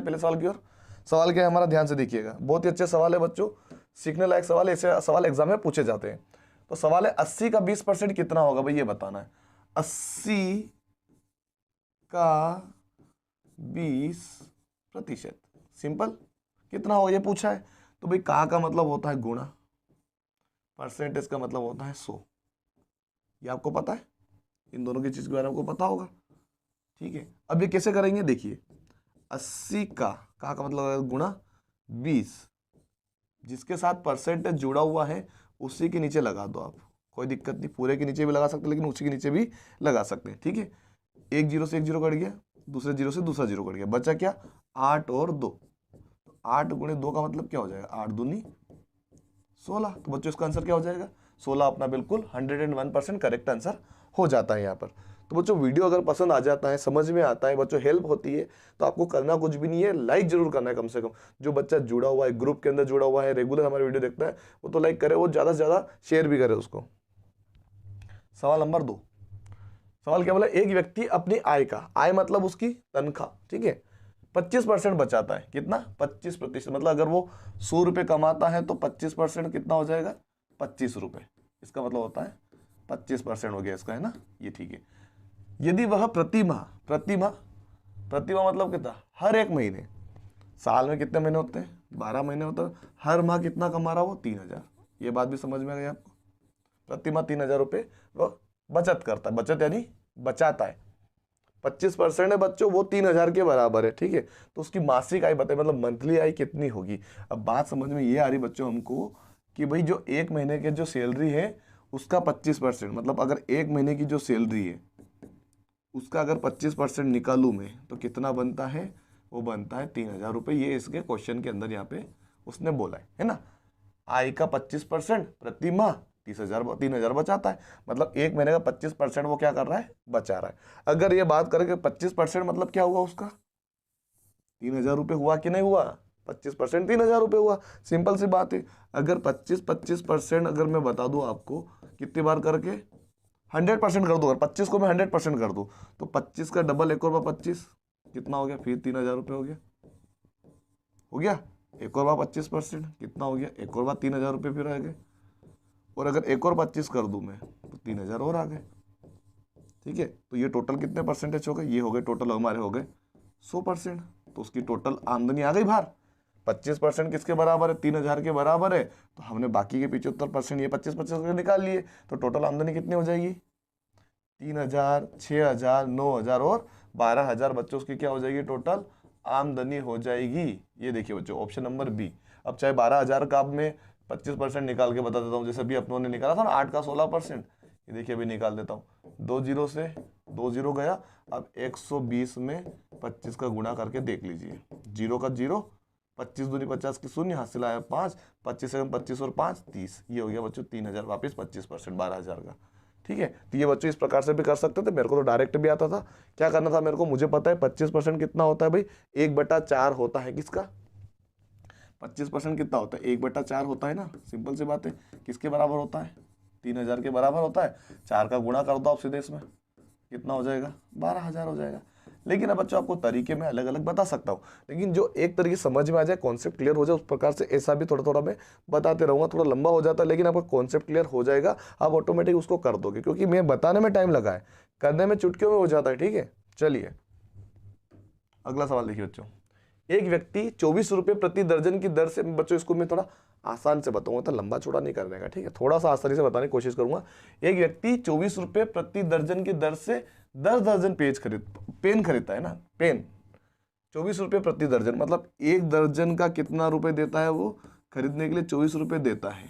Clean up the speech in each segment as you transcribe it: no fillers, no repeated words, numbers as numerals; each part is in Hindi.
पहले सवाल की ओर। सवाल क्या है हमारा, ध्यान से देखिएगा, बहुत ही अच्छे सवाल है बच्चों, सीखने लायक सवाल है, ऐसे सवाल एग्जाम में पूछे जाते हैं। तो सवाल है 80 का 20% कितना होगा भाई, ये बताना है। 80 का 20%, सिंपल, कितना होगा ये पूछा है। तो भाई का मतलब होता है गुणा, परसेंटेज का मतलब होता है 100। ये आपको पता है, इन दोनों की चीज के बारे में आपको पता होगा, ठीक है। अब ये कैसे करेंगे, देखिए 80 का मतलब गुणा 20, जिसके साथ परसेंटेज जुड़ा हुआ है उसी के नीचे लगा दो आप, कोई दिक्कत नहीं, पूरे के नीचे भी लगा सकते हैं लेकिन उसी के नीचे भी लगा सकते हैं, ठीक है। एक जीरो से एक जीरो कट गया, दूसरे जीरो से दूसरा जीरो कट गया, बचा क्या, 8 और 2। 8 गुणे 2 का मतलब क्या हो जाएगा, 8 दूनी 16। तो बच्चों इसका आंसर क्या हो जाएगा, 16 अपना बिल्कुल 101% करेक्ट आंसर हो जाता है यहाँ पर। तो बच्चों वीडियो अगर पसंद आ जाता है, समझ में आता है बच्चों, हेल्प होती है, तो आपको करना कुछ भी नहीं है, लाइक जरूर करना है कम से कम। जो बच्चा जुड़ा हुआ है, ग्रुप के अंदर जुड़ा हुआ है, रेगुलर हमारे वीडियो देखता है, वो तो लाइक करे, वो ज़्यादा से ज़्यादा शेयर भी करे उसको। सवाल नंबर 2, सवाल क्या बोला, एक व्यक्ति अपनी आय का, आय मतलब उसकी तनख्वाह, ठीक है, 25% बचाता है, कितना, 25%, मतलब अगर वो 100 रुपये कमाता है तो 25% कितना हो जाएगा, 25 रुपये। इसका मतलब होता है 25% हो गया इसका, है ना, ये ठीक है। यदि वह प्रति माह मतलब कितना, हर एक महीने, साल में कितने महीने होते हैं, 12 महीने होते हैं, हर माह कितना कमा रहा, वो 3000। ये बात भी समझ में आ गई आपको, प्रति माह 3000 रुपये वो बचत करता है, बचत यानी बचाता है, 25% है बच्चों, वो 3000 के बराबर है, ठीक है। तो उसकी मासिक आय बताए, मतलब मंथली आय कितनी होगी। अब बात समझ में ये आ रही बच्चों हमको कि भाई जो एक महीने के जो सैलरी है उसका 25%, मतलब अगर एक महीने की जो सैलरी है उसका अगर 25% निकालूं मैं तो कितना बनता है, वो बनता है 3000 रुपये। ये इसके क्वेश्चन के अंदर यहाँ पे उसने बोला है ना। आय का 25% प्रति माह 3000 बचाता है, मतलब एक महीने का 25% वो क्या कर रहा है, बचा रहा है। अगर ये बात करें कि 25% मतलब क्या हुआ उसका, 3000 रुपये हुआ कि नहीं हुआ, 25% 3000 रुपये हुआ, सिंपल सी बात है। अगर 25% अगर मैं बता दूं आपको कितनी बार करके, 100% कर दूं, अगर 25 को मैं 100% कर दूं तो 25 का डबल 1 और 25 कितना हो गया, फिर 3000 रुपये हो गया, एक और बार 25% कितना हो गया, एक और बार 3000 रुपये फिर आ गए, और अगर एक और 25 कर दूं मैं तो 3000 और आ गए, ठीक है। तो ये टोटल कितने परसेंटेज हो गए, ये हो गए टोटल हमारे हो गए 100%। तो उसकी टोटल आमदनी आ गई बाहर। 25% किसके बराबर है, 3000 के बराबर है, तो हमने बाकी के 75% ये 25% निकाल लिए, तो टोटल आमदनी कितनी हो जाएगी, 3000, 6000, 9000 और 12000 बच्चों उसकी क्या हो जाएगी, टोटल आमदनी हो जाएगी। ये देखिए बच्चों ऑप्शन नंबर बी। अब चाहे 12000 का अब मैं 25% निकाल के बता देता हूँ, जैसे अभी अपनों ने निकाला था ना 8 का 16%, ये देखिए अभी निकाल देता हूँ, 2 जीरो से 2 जीरो गया, अब 120 में 25 का गुणा करके देख लीजिए, जीरो का जीरो, 25 दूनी 50 की शून्य, हासिल आया 5, 25 से 25 और 5 30, ये हो गया बच्चों 3000 वापिस 25% 12000 का, ठीक है। तो ये बच्चों इस प्रकार से भी कर सकते थे, मेरे को तो डायरेक्ट भी आता था। क्या करना था मेरे को, मुझे पता है 25% कितना होता है भाई, 1/4 होता है किसका, 25% कितना होता है, 1/4 होता है ना, सिंपल सी बात है। किसके बराबर होता है, 3000 के बराबर होता है। 4 का गुणा कर दो आप सीधे इसमें, कितना हो जाएगा, 12000 हो जाएगा। लेकिन अब बच्चों आपको तरीके में अलग अलग बता सकता हूँ, लेकिन जो एक तरीके समझ में आ जाए, कॉन्सेप्ट क्लियर हो जाए, उस प्रकार से ऐसा भी थोड़ा थोड़ा मैं बताते रहूँगा। थोड़ा लंबा हो जाता है लेकिन आपका कॉन्सेप्ट क्लियर हो जाएगा, आप ऑटोमेटिक उसको कर दोगे, क्योंकि मैं बताने में टाइम लगा है, करने में चुटकियों में हो जाता है, ठीक है। चलिए अगला सवाल देखिए बच्चों, एक व्यक्ति 24 रुपये प्रति दर्जन की दर से, बच्चों इसको मैं थोड़ा आसान से बताऊंगा, तो लंबा चौड़ा नहीं करने का, ठीक है, थोड़ा सा आसानी से बताने की कोशिश करूंगा। एक व्यक्ति 24 रुपये प्रति दर्जन की दर से 10 दर्जन पेन खरीदता है ना, पेन 24 रुपये प्रति दर्जन, मतलब एक दर्जन का कितना रुपए देता है वो खरीदने के लिए, 24 रुपये देता है।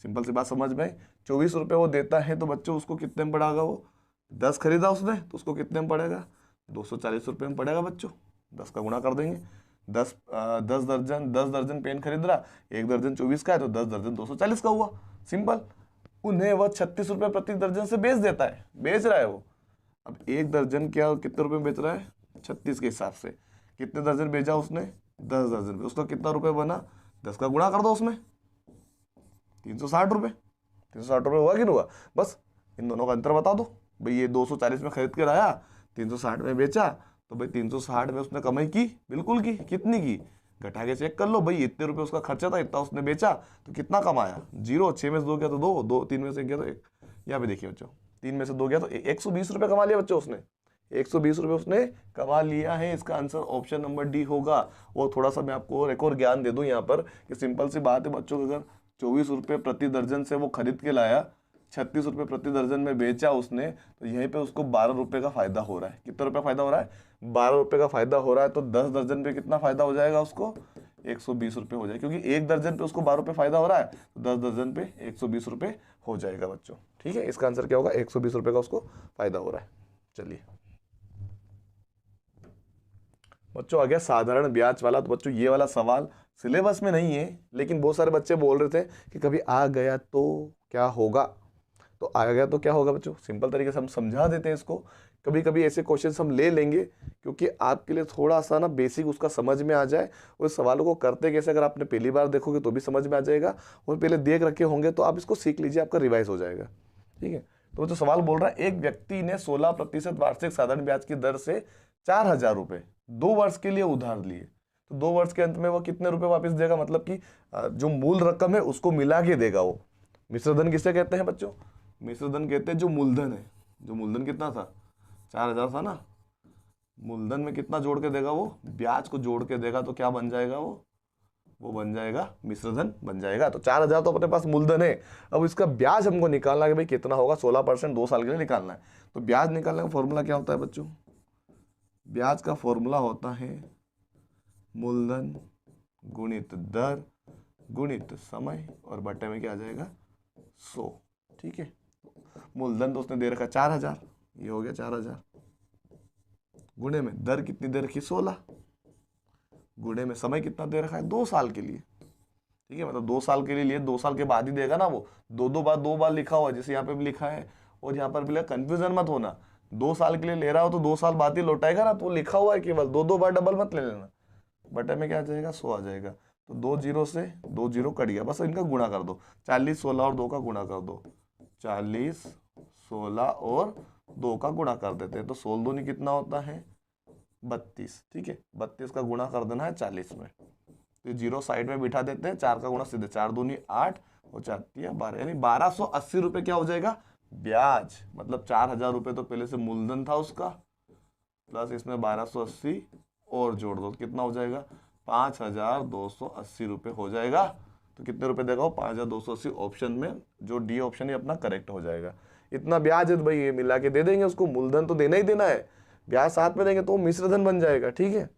सिंपल सी बात समझ में, 24 रुपये वो देता है, तो बच्चों उसको कितने में पड़ेगा, वो 10 खरीदा उसने तो उसको कितने में पड़ेगा, 240 रुपये में पड़ेगा बच्चों। 10 का गुणा कर देंगे, 10 दर्जन पेन खरीद रहा, एक दर्जन 24 का है तो 10 दर्जन 240 का हुआ, सिंपल। उन्हें वह 36 रुपये प्रति दर्जन से बेच रहा है वो। अब एक दर्जन क्या कितने रुपए में बेच रहा है, 36 के हिसाब से, कितने दर्जन बेचा उसने, 10 दर्जन पे, उसका कितना रुपए बना, 10 का गुणा कर दो उसमें, 360 रुपये। 360 रुपये हुआ कि नहीं हुआ, बस इन दोनों का अंतर बता दो भाई। ये 240 में खरीद के लाया, 360 में बेचा, तो भाई 360 में उसने कमाई की, बिल्कुल की। कितनी की, घटा के चेक कर लो भाई। इतने रुपए उसका खर्चा था, इतना उसने बेचा, तो कितना कमाया? 0। 6 में से 2 गया तो 2, 2 3 में से गया तो 1। यहाँ पे देखिए बच्चों, 3 में से 2 गया तो 120 रुपये कमा लिया बच्चों उसने। 120 रुपये उसने कमा लिया है। इसका आंसर ऑप्शन नंबर डी होगा। और थोड़ा सा मैं आपको और एक और ज्ञान दे दूं यहाँ पर कि सिंपल सी बात है बच्चों, अगर 24 रुपये प्रति दर्जन से वो खरीद के लाया, 36 रुपये प्रति दर्जन में बेचा उसने, तो यहीं पे उसको 12 रुपये का फायदा हो रहा है। कितना रुपया फायदा हो रहा है? 12 रुपये का फायदा हो रहा है। तो 10 दर्जन पे कितना फायदा हो जाएगा उसको? 120 रुपये हो जाएगा, क्योंकि 1 दर्जन पे उसको 12 रुपये फायदा हो रहा है, तो 10 दर्जन पे 120 रुपये हो जाएगा बच्चों। ठीक है, इसका आंसर क्या होगा? 120 रुपये का उसको फायदा हो रहा है। चलिए बच्चों, आ गया साधारण ब्याज वाला। तो बच्चों ये वाला सवाल सिलेबस में नहीं है, लेकिन बहुत सारे बच्चे बोल रहे थे कि कभी आ गया तो क्या होगा। तो आ गया तो क्या होगा बच्चों, सिंपल तरीके से हम समझा देते हैं इसको। कभी कभी ऐसे क्वेश्चन हम ले लेंगे, क्योंकि आपके लिए थोड़ा सा ना बेसिक उसका समझ में आ जाए। और इस सवालों को करते कैसे, अगर आपने पहली बार देखोगे तो भी समझ में आ जाएगा, और पहले देख रखे होंगे तो आप इसको सीख लीजिए, आपका रिवाइज हो जाएगा। ठीक है, तो जो सवाल बोल रहा है, एक व्यक्ति ने 16% वार्षिक साधारण ब्याज की दर से 4,000 रुपये 2 वर्ष के लिए उधार लिए, तो 2 वर्ष के अंत में वो कितने रुपए वापस देगा? मतलब कि जो मूल रकम है उसको मिला के देगा वो। मिश्र धन किसे कहते हैं बच्चों? मिश्र धन कहते हैं जो मूलधन है। जो मूलधन कितना था? 4,000 था ना। मूलधन में कितना जोड़ के देगा वो? ब्याज को जोड़ के देगा, तो क्या बन जाएगा वो बन जाएगा मिश्र धन बन जाएगा। तो 4,000 तो अपने पास मूलधन है। अब इसका ब्याज हमको निकालना है कि भाई कितना होगा? 16% 2 साल के लिए निकालना है। तो ब्याज निकालने का फॉर्मूला क्या होता है बच्चों? ब्याज का फॉर्मूला होता है मूलधन गुणित दर गुणित समय, और बटे में क्या आ जाएगा? 100। ठीक है, मूलधन तो उसने दे रखा 4,000, ये हो गया 4,000, गुणे में दर कितनी दे रखी? 16, गुणे में समय कितना दे रखा है? 2 साल के लिए। ठीक है, मतलब 2 साल के लिए 2 साल के बाद ही देगा ना वो। दो बार लिखा हुआ है, जैसे यहाँ पे भी लिखा है और यहाँ पर भी। कंफ्यूजन मत होना, 2 साल के लिए ले रहा हो तो 2 साल बाद ही लौटाएगा ना, तो लिखा हुआ है केवल। 2 बार डबल मत ले लेना। बटे में क्या आ जाएगा? 100 आ जाएगा। तो 2 जीरो से 2 जीरो कट गया, बस इनका गुणा कर दो। 40 16 और 2 का गुणा कर दो। 40 16 और 2 का गुणा कर देते हैं, तो 16 दूनी कितना होता है? 32। ठीक है, 32 का गुणा कर देना है 40 में। तो 0 साइड में बिठा देते हैं। 4 का गुणा सीधे, 4 दूनी 8 और 4 तिया 12, यानी 1280 रुपये क्या हो जाएगा? ब्याज। मतलब 4,000 रुपये तो पहले से मूलधन था उसका, प्लस इसमें 1280 और जोड़ दो, कितना हो जाएगा? 5,280 रुपये हो जाएगा। तो कितने रुपए देगा वो? 5,280। ऑप्शन में जो डी ऑप्शन है अपना करेक्ट हो जाएगा। इतना ब्याज है तो भाई ये मिला के दे देंगे उसको। मूलधन तो देना ही देना है, ब्याज साथ में देंगे तो मिश्रधन बन जाएगा। ठीक है,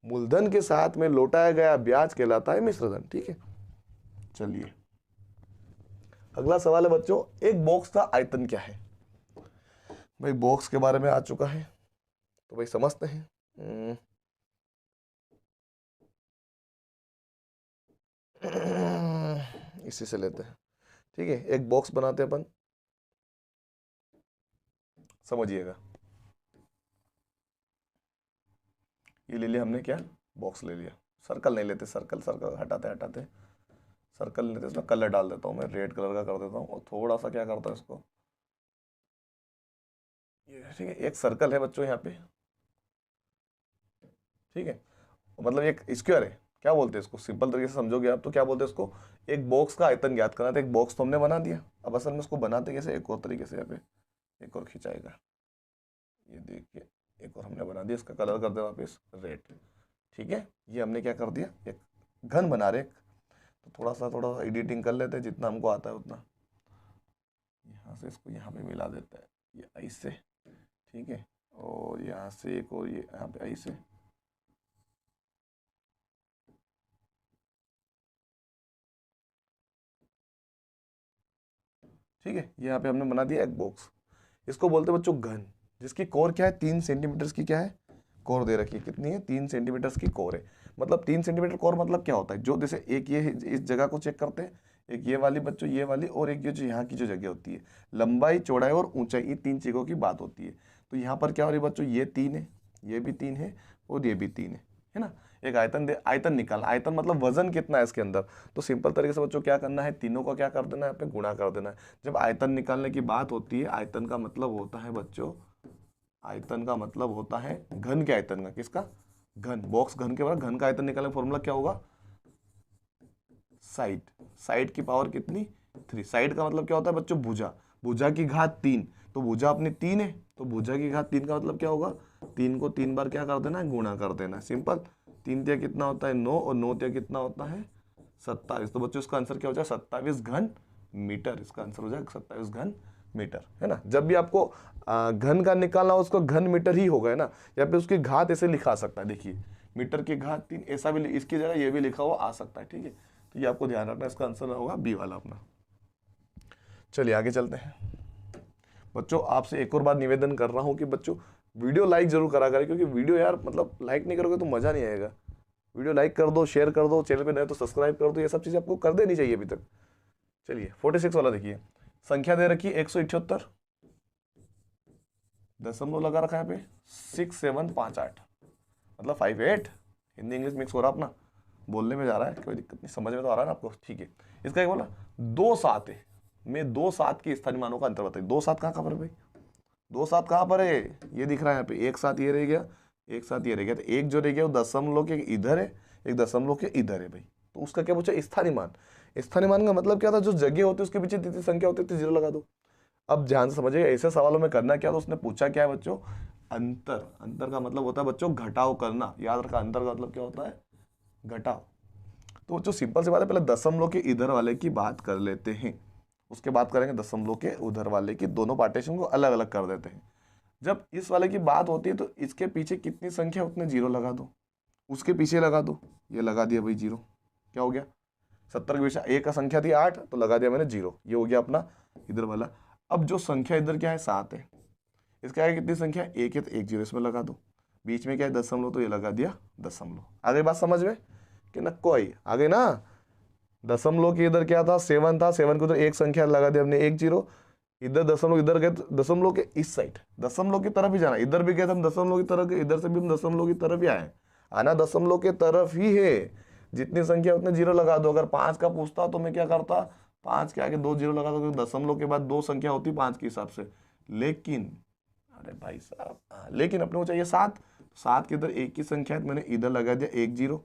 मूलधन के साथ में लौटाया गया ब्याज कहलाता है मिश्रधन। ठीक है, चलिए अगला सवाल है बच्चों, एक बॉक्स का आयतन क्या है? भाई बॉक्स के बारे में आ चुका है, तो भाई समझते हैं। इसी से लेते हैं। ठीक है, एक बॉक्स बनाते हैं अपन, समझिएगा। ये ले लिया हमने, क्या? बॉक्स ले लिया। सर्कल नहीं लेते, सर्कल हटाते हटाते सर्कल लेते, इसमें कलर डाल देता हूँ मैं, रेड कलर का कर देता हूँ, और थोड़ा सा क्या करता हूँ इसको, ये ठीक है। एक सर्कल है बच्चों यहाँ पे, ठीक है, मतलब एक स्क्वायर है। क्या बोलते हैं इसको? सिंपल तरीके से समझोगे आप तो क्या बोलते हैं इसको? एक बॉक्स का आयतन ज्ञात करना था। एक बॉक्स तो हमने बना दिया, अब असल में इसको बनाते कैसे? एक और तरीके से, यहाँ पे एक और खिंचाएगा, ये देखिए, एक और हमने बना दिया। इसका कलर कर दे वापस रेड। ठीक है, ये हमने क्या कर दिया? एक घन बना रहे। तो थोड़ा सा एडिटिंग कर लेते हैं, जितना हमको आता है उतना। यहाँ से इसको यहाँ पे मिला देता है, ये ऐसे। ठीक है, और यहाँ से एक और ये यहाँ पे ऐसे। ठीक है, यहाँ पे हमने बना दिया एक बॉक्स। इसको बोलते हैं बच्चों घन, जिसकी कोर क्या है? 3 सेंटीमीटर की क्या है? कोर दे रखी है। कितनी है? 3 सेंटीमीटर की कोर है। मतलब 3 सेंटीमीटर कोर मतलब क्या होता है? जो जैसे एक ये इस जगह को चेक करते हैं, एक ये वाली बच्चों, ये वाली, और एक ये जो यहाँ की जो जगह होती है, लंबाई चौड़ाई और ऊंचाई, ये 3 चीज़ों की बात होती है। तो यहाँ पर क्या हो रही है बच्चों? ये 3 है, ये भी 3 है, और ये भी 3 है ना। एक आयतन दे, आयतन निकाल, आयतन मतलब वजन कितना है इसके अंदर। तो सिंपल तरीके से बच्चों क्या करना है? तीनों का क्या कर देना है? यहाँ पे गुणा कर देना है। जब आयतन निकालने की बात होती है, आयतन का मतलब होता है बच्चों आयतन का मतलब होता है घन के आयतन का, किसका, घन, बॉक्स घन के बराबर, घन का आयतन निकालने फॉर्मूला क्या होगा, साइड, साइड की पावर कितनी, 3। साइड का मतलब क्या होता है बच्चों, भुजा, भुजा की घात 3, तो भुजा अपनी 3 है, तो भुजा की घात 3 का मतलब क्या होगा, 3 को 3 बार क्या कर देना है, गुणा कर देना है, सिंपल। 3 तिया कितना होता है 9, और 9 तिया कितना होता है 27, तो बच्चों इसका आंसर क्या हो जाएगा 27 घन मीटर, इसका आंसर हो जाएगा 27 घन मीटर, है ना। जब भी आपको घन का निकालना हो उसको घन मीटर ही होगा, है ना, या फिर उसकी घात ऐसे लिखा सकता है, देखिए मीटर की घात 3, ऐसा भी इसकी जगह ये भी लिखा हुआ आ सकता है, ठीक है। तो ये आपको ध्यान रखना, इसका आंसर होगा बी वाला अपना। चलिए आगे चलते हैं बच्चों। आपसे एक और बात निवेदन कर रहा हूं कि बच्चों वीडियो लाइक जरूर करा करें, क्योंकि वीडियो यार मतलब लाइक नहीं करोगे तो मजा नहीं आएगा। वीडियो लाइक कर दो, शेयर कर दो, चैनल पे नए तो सब्सक्राइब कर दो, ये सब चीजें आपको कर देनी चाहिए अभी तक। चलिए 46 वाला देखिए, संख्या दे रखी 178, दशमलव लगा रखा है यहाँ पे 6758, मतलब 58, हिंदी इंग्लिश मिक्स हो रहा अपना, बोलने में जा रहा है, कोई दिक्कत नहीं, समझ में तो आ रहा है ना आपको, ठीक है। इसका क्या बोला, 2 7 है, में 2 7 के स्थानीय मानों का अंतर बताइए। 2 7 कहाँ पर है भाई, 2 7 कहाँ पर है, ये दिख रहा है यहाँ पे, 1 7 ये रह गया, 1 7 ये रह गया, तो एक जो रह गया वो दशमलव के इधर है, एक दशमलव के इधर है भाई, तो उसका क्या पूछा, स्थानीय मान। स्थानीय मान का मतलब क्या था, जो जगह होती है उसके पीछे जितनी संख्या होती है 0 लगा दो। अब ध्यान से समझिएगा, ऐसे सवालों में करना क्या, तो उसने पूछा क्या है बच्चों, अंतर। अंतर का मतलब होता है बच्चों घटाव करना, याद रखा, अंतर का मतलब क्या होता है, घटाव। तो बच्चों सिंपल सी बात है, पहले दशमलव के इधर वाले की बात कर लेते हैं, उसके बाद करेंगे दशमलव के उधर वाले की, दोनों पार्टीशन को अलग अलग कर देते हैं। जब इस वाले की बात होती है तो इसके पीछे कितनी संख्या उतने 0 लगा दो, उसके पीछे लगा दो, ये लगा दिया भाई 0, क्या हो गया, 70 के पीछे एक का संख्या थी 8, तो लगा दिया मैंने 0, ये हो गया अपना इधर वाला। अब जो संख्या इधर क्या है 7 है, इसका है कितनी संख्या, 1 है, तो 1 0 इसमें लगा दो, बीच में क्या है दशमलव, तो ये लगा दिया दशमलव। आगे बात समझ में कि ना, कोई आगे ना, दशमलव के इधर क्या था 7 था, 7 के उधर एक संख्या लगा दी हमने 1 0, इधर दशमलव, इधर गए दशमलव के इस साइड, दशमलव की तरफ ही जाना, इधर भी गए हम दशमलव की तरफ, इधर से भी हम दशमलव की तरफ ही आए, आना दशमलव के तरफ ही है, जितनी संख्या उतने 0 लगा दो। अगर 5 का पूछता तो मैं क्या करता, 5 के आगे 2 0 लगा दो, क्योंकि दशमलव के बाद 2 संख्या होती 5 के हिसाब से, लेकिन अरे भाई साहब, लेकिन अपने को चाहिए 7, 7 के इधर एक की संख्या है, मैंने इधर लगा दिया 1 0,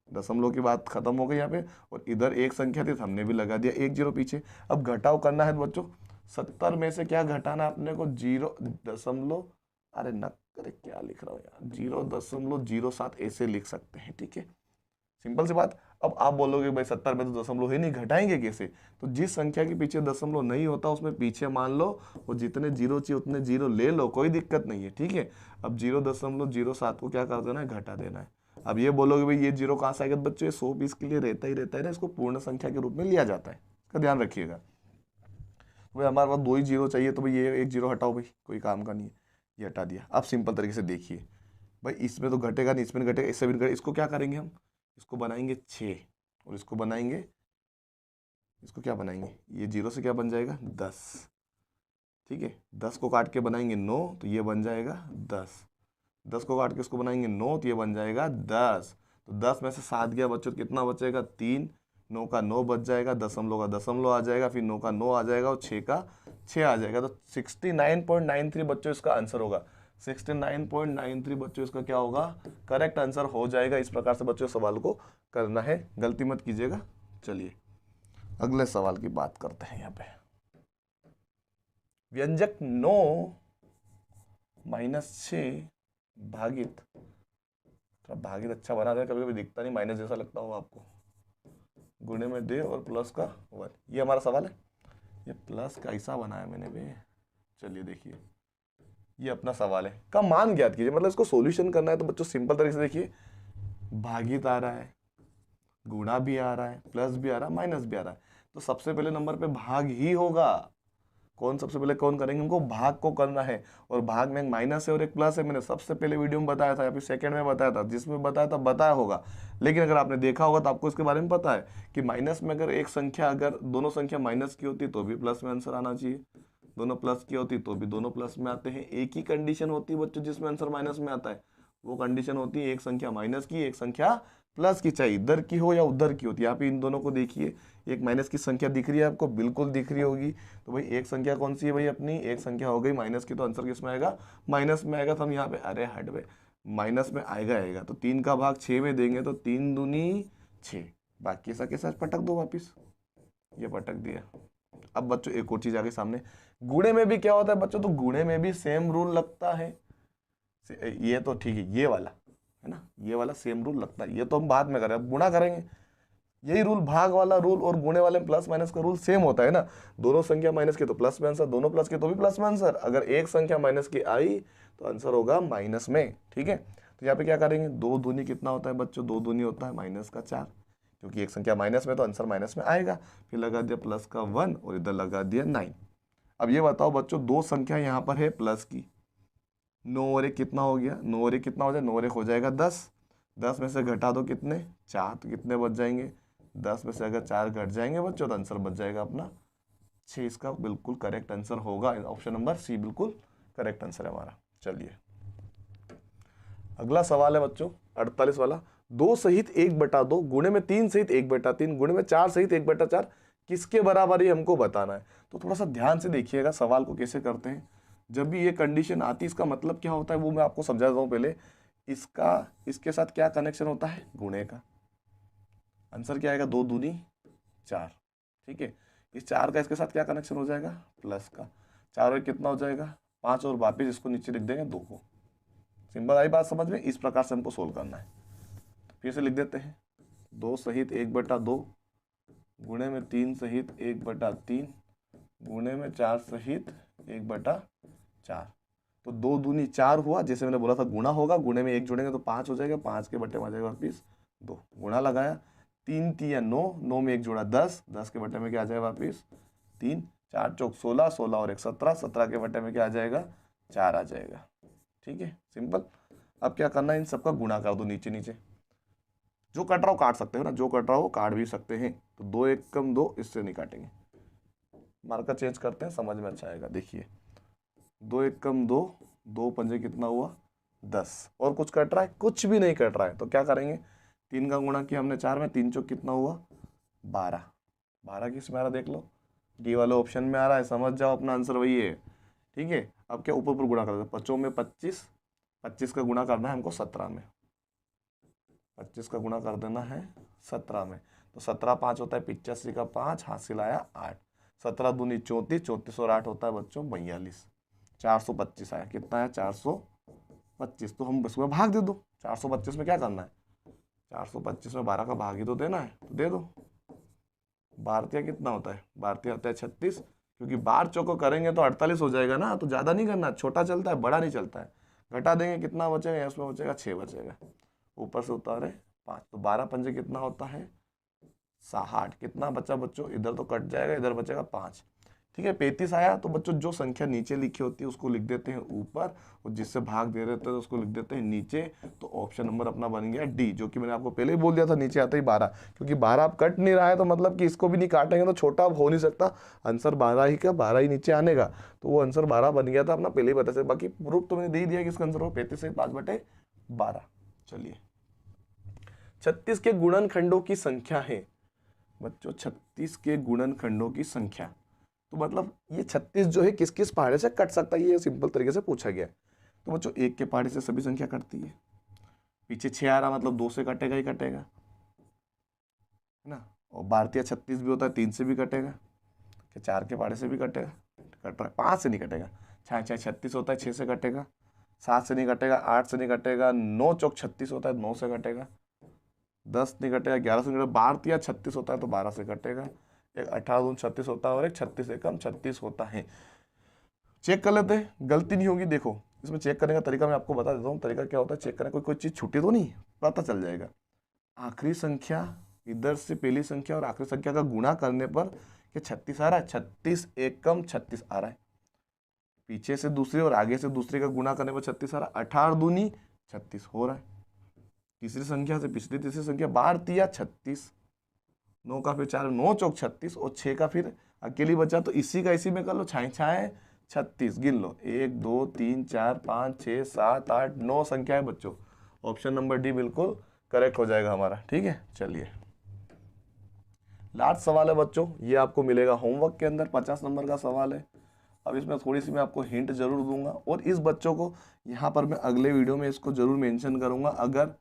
दशमलव की बात खत्म हो गई यहाँ पे, और इधर एक संख्या थी, हमने भी लगा दिया 1 0 पीछे। अब घटाव करना है बच्चों, 70 में से क्या घटाना है अपने को, 0 दशमलव, अरे न करे क्या लिख रहा हूँ यार, 0.07 ऐसे लिख सकते हैं, ठीक है, सिंपल सी बात। अब आप बोलोगे भाई 70 में तो दशमलव ही नहीं, घटाएंगे कैसे, तो जिस संख्या के पीछे दशमलव नहीं होता उसमें पीछे मान लो, और जितने 0 चाहिए उतने 0 ले लो, कोई दिक्कत नहीं है, ठीक है। अब 0.07 को क्या कर देना है, घटा देना है। अब ये बोलोगे भाई ये 0 कहाँ से आएगा बच्चों, ये 100 पीस के लिए रहता ही रहता है ना, इसको पूर्ण संख्या के रूप में लिया जाता है, इसका ध्यान रखिएगा। भाई हमारे पास 2 ही 0 चाहिए, तो भाई ये 1 0 हटाओ भाई, कोई काम का नहीं है, ये हटा दिया। अब सिंपल तरीके से देखिए भाई, इसमें तो घटेगा नहीं, इसमें घटेगा, इससे भी घटेगा, इसको क्या करेंगे हम, इसको बनाएंगे 6, और इसको बनाएंगे, इसको क्या बनाएंगे, ये 0 से क्या बन जाएगा 10, ठीक है, 10 को काट के बनाएंगे 9, तो ये बन जाएगा 10, 10 को काट के इसको बनाएंगे 9, तो ये बन जाएगा 10, तो 10 में से 7 गया बच्चों, कितना बचेगा 3, 9 का 9 बच जाएगा, दशमलव का दशमलव आ जाएगा, फिर 9 का 9 आ जाएगा, और 6 का 6 आ जाएगा, तो 69.93 बच्चों इसका आंसर होगा। 69.93 बच्चों इसका क्या होगा, करेक्ट आंसर हो जाएगा। इस प्रकार से बच्चों सवाल को करना है, गलती मत कीजिएगा। चलिए अगले सवाल की बात करते हैं। यहाँ पे व्यंजक 9 -6 भागित, तो भागित अच्छा बना दे, कभी कभी दिखता नहीं माइनस जैसा लगता हो आपको, गुणे में दे और प्लस का 1, ये हमारा सवाल है। ये प्लस कैसा बनाया मैंने बे, चलिए देखिए, ये अपना सवाल है, का मान ज्ञात कीजिए, मतलब इसको सॉल्यूशन करना है। तो बच्चों सिंपल तरीके से देखिए, भागित आ रहा है, गुणा भी आ रहा है, प्लस भी आ रहा है, माइनस भी आ रहा है, तो सबसे पहले नंबर पे भाग ही होगा। कौन सबसे पहले कौन करेंगे, हमको भाग को करना है, और भाग में एक माइनस है और एक प्लस है। मैंने सबसे पहले वीडियो में बताया था या फिर सेकंड में बताया था, जिसमें बताया था बताया होगा, लेकिन अगर आपने देखा होगा तो आपको इसके बारे में पता है कि माइनस में अगर एक संख्या, अगर दोनों संख्या माइनस की होती तो भी प्लस में आंसर आना चाहिए, दोनों प्लस की होती तो भी दोनों प्लस में आते हैं। एक ही कंडीशन होती है बच्चों जिसमें आंसर माइनस में आता है, वो कंडीशन होती है एक संख्या माइनस की, एक संख्या प्लस की, चाहे इधर की हो या उधर की होती है। यहाँ पे इन दोनों को देखिए, एक माइनस की संख्या दिख रही है आपको, बिल्कुल दिख रही होगी। तो भाई एक संख्या कौन सी है भाई अपनी, एक संख्या हो गई माइनस की, तो आंसर किस में आएगा, माइनस में आएगा। तो हम यहाँ पे अरे हट भाई, माइनस में आएगा। तो 3 का भाग 6 में देंगे तो 3 दूनी 6, बाकी ऐसा के साथ पटक दो वापिस, ये पटक दिया। अब बच्चों एक और चीज आ गई सामने, गुणे में भी क्या होता है बच्चों, तो गुणे में भी सेम रूल लगता है। ये तो ठीक है, ये वाला है ना, ये वाला सेम रूल लगता है, ये तो हम बाद में करें, अब गुणा करेंगे। यही रूल, भाग वाला रूल और गुणे वाले प्लस माइनस का रूल सेम होता है ना। दोनों संख्या माइनस की तो प्लस में आंसर, दोनों प्लस के तो भी प्लस में आंसर। अगर एक संख्या माइनस की आई तो आंसर होगा माइनस में, ठीक है। तो यहाँ पे क्या करेंगे, 2 दूनी कितना होता है बच्चों, 2 दूनी होता है माइनस का 4, क्योंकि एक संख्या माइनस में तो आंसर माइनस में आएगा। फिर लगा दिया प्लस का 1 और इधर लगा दिया 9। अब ये बताओ बच्चों, 2 संख्या यहाँ पर है प्लस की, 9 और 1 कितना हो गया, 9 और 1 कितना हो जाए, 9 और 1 हो जाएगा 10, 10 में से घटा दो कितने, 4, तो कितने बच जाएंगे, 10 में से अगर 4 घट जाएंगे बच्चों तो आंसर बच जाएगा अपना 6। इसका बिल्कुल करेक्ट आंसर होगा ऑप्शन नंबर सी, बिल्कुल करेक्ट आंसर है हमारा। चलिए अगला सवाल है बच्चों 48 वाला, 2 सहित 1/2 गुणे में 3 सहित 1/3 गुणे में 4 सहित 1/4 किसके बराबर ही हमको बताना है। तो थोड़ा सा ध्यान से देखिएगा सवाल को कैसे करते हैं। जब भी ये कंडीशन आती है इसका मतलब क्या होता है वो मैं आपको समझा देता हूँ। पहले इसका इसके साथ क्या कनेक्शन होता है, गुणे का। आंसर क्या आएगा, 2 दूनी 4, ठीक है। इस 4 का इसके साथ क्या कनेक्शन हो जाएगा, प्लस का। 4 और कितना हो जाएगा 5, और वापिस इसको नीचे लिख देंगे 2 को। सिंपल आई बात समझ में, इस प्रकार से हमको सोल्व करना है। तो फिर से लिख देते हैं, 2 सहित 1/2 गुणे में 3 सहित 1/3 गुणे में 4 सहित 1/4। तो 2 दूनी 4 हुआ, जैसे मैंने बोला था गुणा होगा, गुणे में 1 जोड़ेंगे तो 5 हो जाएगा, 5 के बट्टे में आ जाएगा वापिस 2, गुणा लगाया, 3 तिया 9, 9 में 1 जोड़ा 10, 10 के बट्टे में क्या आ जाएगा वापिस 3, 4 चौक 16, 16 और 1 17, 17 के बट्टे में क्या आ जाएगा 4 आ जाएगा, ठीक है सिंपल। अब क्या करना है, इन सबका गुणा कर दो नीचे नीचे, जो कट रहा हो काट सकते हो ना, जो कट रहा हो काट भी सकते हैं। तो 2 1 कम 2, इससे नहीं काटेंगे, मार्कर चेंज करते हैं, समझ में अच्छा आएगा। देखिए 2 1 कम 2, 2 पंजे कितना हुआ 10, और कुछ कट रहा है, कुछ भी नहीं कट रहा है। तो क्या करेंगे, 3 का गुणा किया हमने 4 में, 3 चौक कितना हुआ 12, 12 किस में आ रहा देख लो, डी वाले ऑप्शन में आ रहा है, समझ जाओ अपना आंसर वही है, ठीक है। अब क्या ऊपर ऊपर गुणा कर दो, 5 में 25, 25 का गुणा करना है हमको 17 में, 25 का गुणा कर देना है 17 में। तो 17 5 होता है 85 का 5, हासिल आया 8, 17 दूनी 34, 34 और 8 होता है बच्चों 42, 425 आया, कितना है 425। तो हम इसमें भाग दे दो, 425 में क्या करना है, 425 में 12 का भाग ही तो देना है, तो दे दो। भारतीय कितना होता है, भारतीय होता है 36, क्योंकि 12 चौको करेंगे तो 48 हो जाएगा ना, तो ज़्यादा नहीं करना, छोटा चलता है बड़ा नहीं चलता है। घटा देंगे कितना बचेगा, इसमें बचेगा 6 बचेगा, ऊपर से उतारे 5, तो 12 पंजे कितना होता है 60, कितना बचा बच्चों, इधर तो कट जाएगा, इधर बचेगा 5, ठीक है 35 आया। तो बच्चों जो संख्या नीचे लिखी होती है उसको लिख देते हैं ऊपर, और जिससे भाग दे रहे थे तो उसको लिख देते हैं नीचे। तो ऑप्शन नंबर अपना बन गया डी, जो कि मैंने आपको पहले ही बोल दिया था नीचे आता ही 12, क्योंकि 12 आप कट नहीं रहा है तो मतलब कि इसको भी नहीं काटेंगे तो छोटा हो नहीं सकता, आंसर 12 ही का 12 ही नीचे आने का, तो वो आंसर 12 बन गया था अपना पहले ही बता से। बाकी प्रूफ तो मैंने दे ही दिया कि इसका आंसर हो 35 से 5/12। चलिए 36 के गुणनखंडों की संख्या है बच्चों, 36 के गुणनखंडों की संख्या, तो मतलब ये 36 जो है किस किस पहाड़े से कट सकता है, ये सिंपल तरीके से पूछा गया है। तो बच्चों 1 के पहाड़े से सभी संख्या कटती है, पीछे 6 आ रहा मतलब 2 से कटेगा ही कटेगा, है ना। और भारतीय 36 भी होता है, 3 से भी कटेगा, क्या 4 के पहाड़े से भी कटेगा, कट रहा है 5 से नहीं कटेगा, 6 36 होता है 6 से कटेगा, 7 से नहीं कटेगा, 8 से नहीं कटेगा, 9 चौक 36 होता है 9 से कटेगा, 10 नहीं कटेगा, 11 से नहीं कटेगा, भारतीय 36 होता है तो 12 से कटेगा, एक 18 दून 36 होता है और एक 36 एकम 36 होता है। चेक कर लेते हैं, गलती नहीं होगी। देखो इसमें चेक करने का तरीका मैं आपको बता देता हूँ, तरीका क्या होता है चेक करने, कोई चीज़ छूटी तो नहीं, पता चल जाएगा। आखिरी संख्या इधर से पहली संख्या और आखिरी संख्या का गुणा करने पर क्या 36 आ रहा है, 36 एकम 36 आ रहा है, पीछे से दूसरे और आगे से दूसरे का गुणा करने पर 36 आ रहा है, 18 दूनी 36 हो रहा है, तीसरी संख्या से पिछली तीसरी संख्या 12 36, 9 का फिर 4 9 चौक 36 और 6 का फिर अकेली बचा, तो इसी का इसी में कर लो, 6 6 36, गिन लो 1 2 3 4 5 6 7 8 9 संख्या है बच्चों। ऑप्शन नंबर डी बिल्कुल करेक्ट हो जाएगा हमारा। ठीक है, चलिए लास्ट सवाल है बच्चों, ये आपको मिलेगा होमवर्क के अंदर, 50 नंबर का सवाल है। अब इसमें थोड़ी सी मैं आपको हिंट जरूर दूंगा, और इस बच्चों को यहाँ पर मैं अगले वीडियो में इसको जरूर मेंशन करूंगा। अगर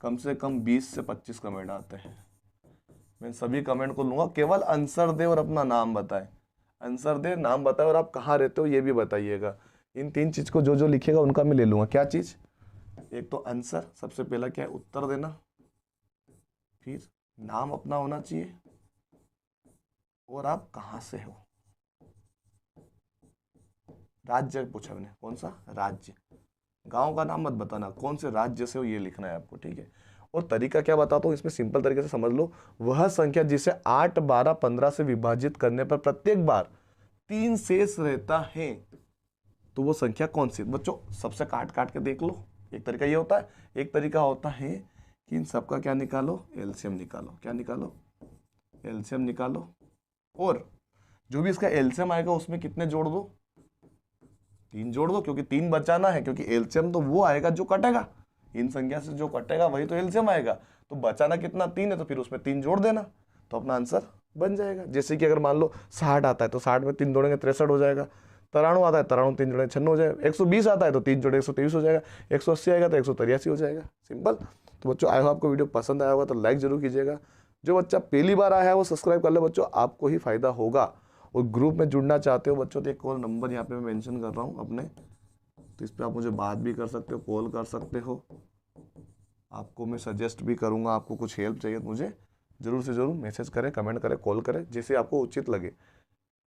कम से कम 20 से 25 कमेंट आते हैं, मैं सभी कमेंट को लूंगा। केवल आंसर दे और अपना नाम बताए, आंसर दे, नाम बताए, और आप कहाँ रहते हो ये भी बताइएगा। इन 3 चीज को जो जो लिखेगा उनका मैं ले लूंगा। क्या चीज? एक तो आंसर, सबसे पहला क्या है, उत्तर देना, फिर नाम अपना होना चाहिए, और आप कहाँ से हो। राज्य पूछा मैंने, कौन सा राज्य, गांव का नाम मत बताना, कौन से राज्य से हो ये लिखना है आपको। ठीक है, और तरीका क्या बताता हूँ, इसमें सिंपल तरीके से समझ लो। वह संख्या जिसे 8, 12, 15 से विभाजित करने पर प्रत्येक बार 3 शेष रहता है, तो वो संख्या कौन सी? बच्चों सबसे काट काट के देख लो। एक तरीका ये होता है, एक तरीका होता है कि इन सबका क्या निकालो, एलसीएम निकालो। क्या निकालो? एलसीएम निकालो, और जो भी इसका एलसीएम आएगा उसमें कितने जोड़ दो, 3 जोड़ दो, क्योंकि 3 बचाना है, क्योंकि एलसीएम तो वो आएगा जो कटेगा, इन संख्या से जो कटेगा वही तो एलसीएम आएगा। तो बचाना कितना, 3 है, तो फिर उसमें 3 जोड़ देना, तो अपना आंसर बन जाएगा। जैसे कि अगर मान लो 60 आता है तो 60 में 3 जोड़ेंगे 63 हो जाएगा। 93 आता है, 93 3 जोड़ेंगे 96 हो जाएगा। 120 आता है तो 3 जोड़े 123 हो जाएगा। 180 आएगा तो 183 हो जाएगा। सिंपल। तो बच्चों आई होप आपको वीडियो पसंद आया होगा, तो लाइक जरूर कीजिएगा। जो बच्चा पहली बार आया है वो सब्सक्राइब कर ले बच्चों, आपको ही फायदा होगा। और ग्रुप में जुड़ना चाहते हो बच्चों तो एक और नंबर यहाँ पे मैं मेंशन कर रहा हूँ अपने, तो इस पर आप मुझे बात भी कर सकते हो, कॉल कर सकते हो। आपको मैं सजेस्ट भी करूँगा, आपको कुछ हेल्प चाहिए तो मुझे ज़रूर से ज़रूर मैसेज करें, कमेंट करें, कॉल करें, जैसे आपको उचित लगे।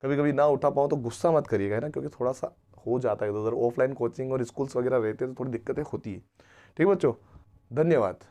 कभी कभी ना उठा पाओ तो गुस्सा मत करिएगा, है ना, क्योंकि थोड़ा सा हो जाता है इधर उधर। ऑफलाइन कोचिंग और स्कूल्स वगैरह रहते हैं तो थोड़ी दिक्कतें होती है। ठीक है बच्चों, धन्यवाद।